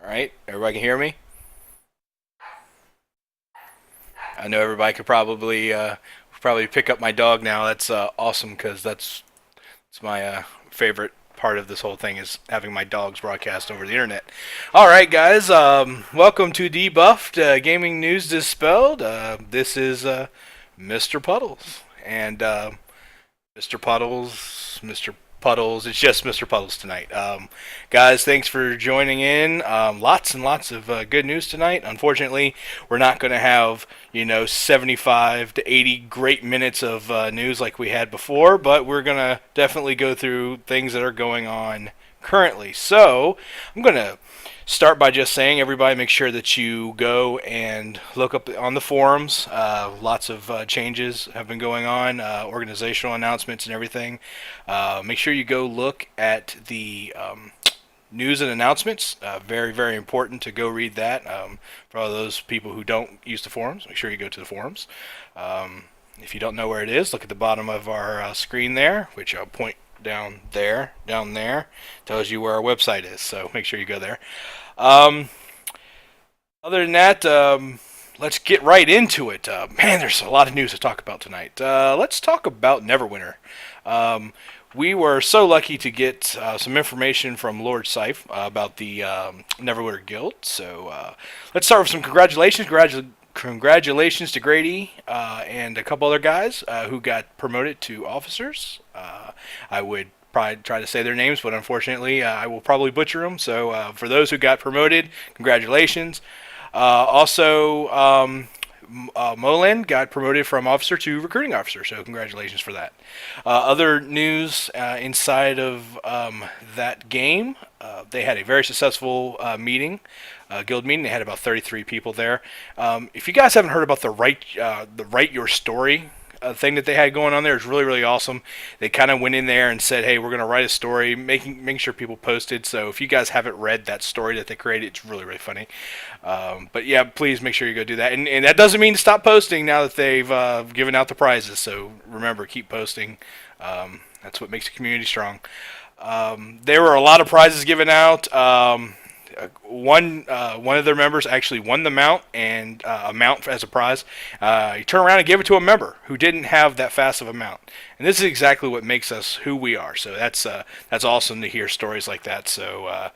All right, everybody can hear me. I know everybody could probably pick up my dog now. That's awesome because it's my favorite part of this whole thing is having my dogs broadcast over the internet. All right, guys, welcome to Debuffed Gaming News Dispelled. This is Mr. Puddles and Mr. Puddles, Mr. Puddles. It's just Mr. Puddles tonight. Guys, thanks for joining in. Lots and lots of good news tonight. Unfortunately, we're not going to have 75 to 80 great minutes of news like we had before, but we're going to definitely go through things that are going on currently. So I'm going to start by just saying, everybody, make sure that you go and look up on the forums. Lots of changes have been going on, organizational announcements and everything. Make sure you go look at the news and announcements. Very, very important to go read that. For all those people who don't use the forums, make sure you go to the forums. If you don't know where it is, look at the bottom of our screen there, which I'll point down there, tells you where our website is. So make sure you go there. Um, Other than that, let's get right into it. Man, there's a lot of news to talk about tonight. Let's talk about Neverwinter. We were so lucky to get some information from Lord Seif about the Neverwinter Guild. So let's start with some congratulations. Congratulations to Grady and a couple other guys who got promoted to officers. I would probably try to say their names, but unfortunately, I will probably butcher them. So for those who got promoted, congratulations. Also, Molen got promoted from officer to recruiting officer, so congratulations for that. Other news inside of that game, they had a very successful guild meeting. They had about 33 people there. If you guys haven't heard about the Write Your Story thing that they had going on there, is really, really awesome. They kind of went in there and said, hey, we're going to write a story, making sure people posted. So if you guys haven't read that story that they created, it's really, really funny. But yeah, please make sure you go do that. And that doesn't mean to stop posting now that they've given out the prizes. So remember, keep posting. That's what makes the community strong. There were a lot of prizes given out. One of their members actually won the mount and a mount as a prize. He turned around and gave it to a member who didn't have that fast of a mount. And this is exactly what makes us who we are. So that's awesome to hear stories like that. So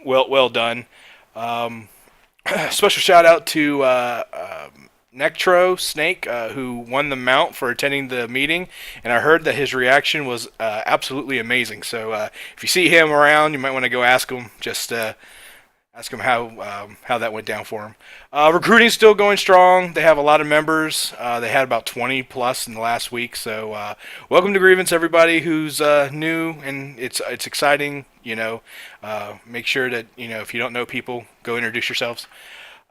well done. Special shout out to Nectro Snake, who won the mount for attending the meeting, and I heard that his reaction was absolutely amazing. So if you see him around, you might want to go ask him. Just ask him how that went down for him. Recruiting's still going strong. They have a lot of members. They had about 20 plus in the last week. So welcome to Grievance, everybody who's new, and it's exciting. Make sure that if you don't know people, go introduce yourselves.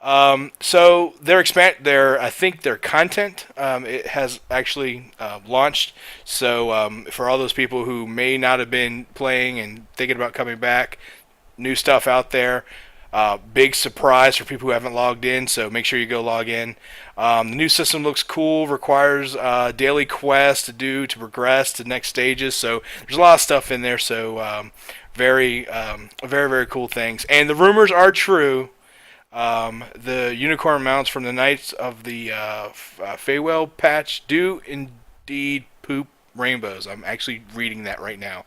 So I think their content it has actually launched. So for all those people who may not have been playing and thinking about coming back, new stuff out there. Big surprise for people who haven't logged in, so make sure you go log in. The new system looks cool, requires daily quests to do to progress to next stages, so there's a lot of stuff in there, so very, very cool things. And the rumors are true. The unicorn mounts from the Knights of the Feywild patch do indeed poop rainbows. I'm actually reading that right now.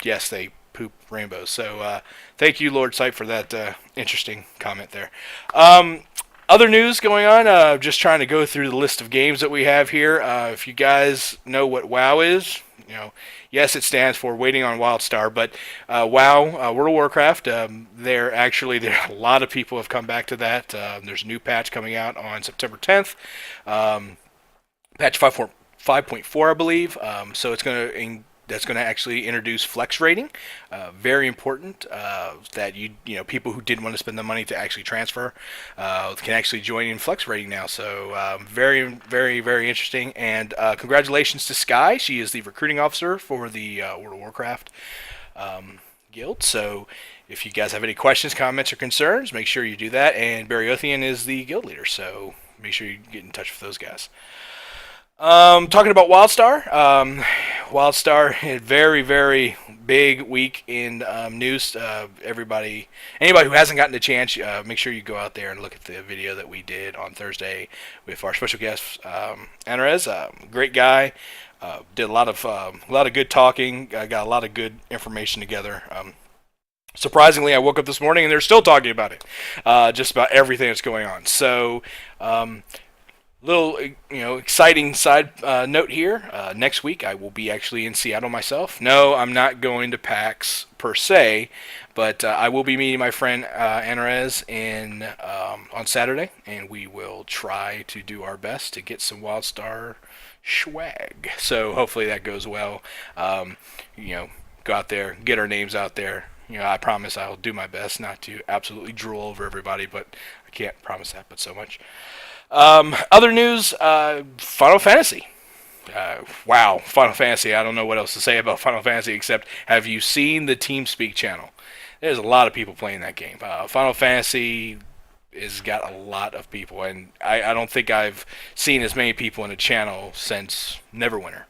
Yes, they poop rainbows. So thank you, Lord Sight, for that interesting comment there. Other news going on, just trying to go through the list of games that we have here. If you guys know what WoW is, yes, it stands for Waiting on WildStar, but WoW, World of Warcraft, there a lot of people have come back to that. There's a new patch coming out on September 10th, patch 5.4, I believe. So that's going to actually introduce flex rating. Very important that people who didn't want to spend the money to actually transfer can actually join in flex rating now. So very, very, very interesting. And congratulations to Sky. She is the recruiting officer for the World of Warcraft guild. So if you guys have any questions, comments, or concerns, make sure you do that. And Bariothian is the guild leader. So make sure you get in touch with those guys. Talking about WildStar, WildStar had very, very big week in news. Anybody who hasn't gotten a chance, make sure you go out there and look at the video that we did on Thursday with our special guest, Andres. Great guy. Did a lot of good talking. Got a lot of good information together. Surprisingly, I woke up this morning and they're still talking about it, just about everything that's going on. So, little exciting side note here. Next week, I will be actually in Seattle myself. No, I'm not going to PAX per se, but I will be meeting my friend Andres on Saturday, and we will try to do our best to get some WildStar swag. So hopefully that goes well. Go out there, get our names out there. I promise I'll do my best not to absolutely drool over everybody, but I can't promise that, but so much. Other news, Final Fantasy. Wow, Final Fantasy. I don't know what else to say about Final Fantasy except have you seen the TeamSpeak channel? There's a lot of people playing that game. Final Fantasy has got a lot of people, and I don't think I've seen as many people in a channel since Neverwinter.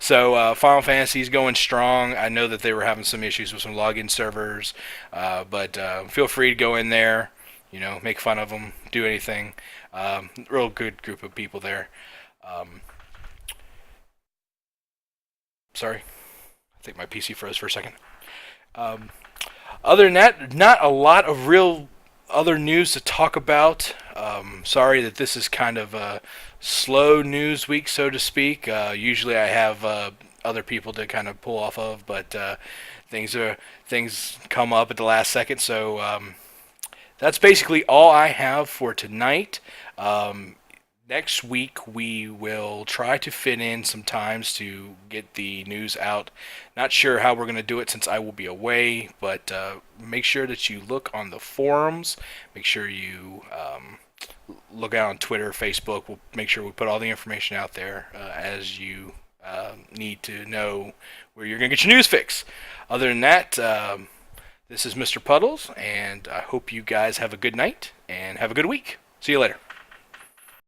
So Final Fantasy is going strong. I know that they were having some issues with some login servers, but feel free to go in there, make fun of them, do anything. Real good group of people there. Sorry, I think my PC froze for a second. Other than that, not a lot of real other news to talk about. Sorry that this is kind of a slow news week, so to speak. Usually I have other people to kind of pull off of, but things come up at the last second. So that's basically all I have for tonight. Next week we will try to fit in some times to get the news out. Not sure how we're going to do it since I will be away, but make sure that you look on the forums. Make sure you look out on Twitter, Facebook. We'll make sure we put all the information out there as you need to know where you're going to get your news fix. Other than that, this is Mr. Puddles, and I hope you guys have a good night and have a good week. See you later.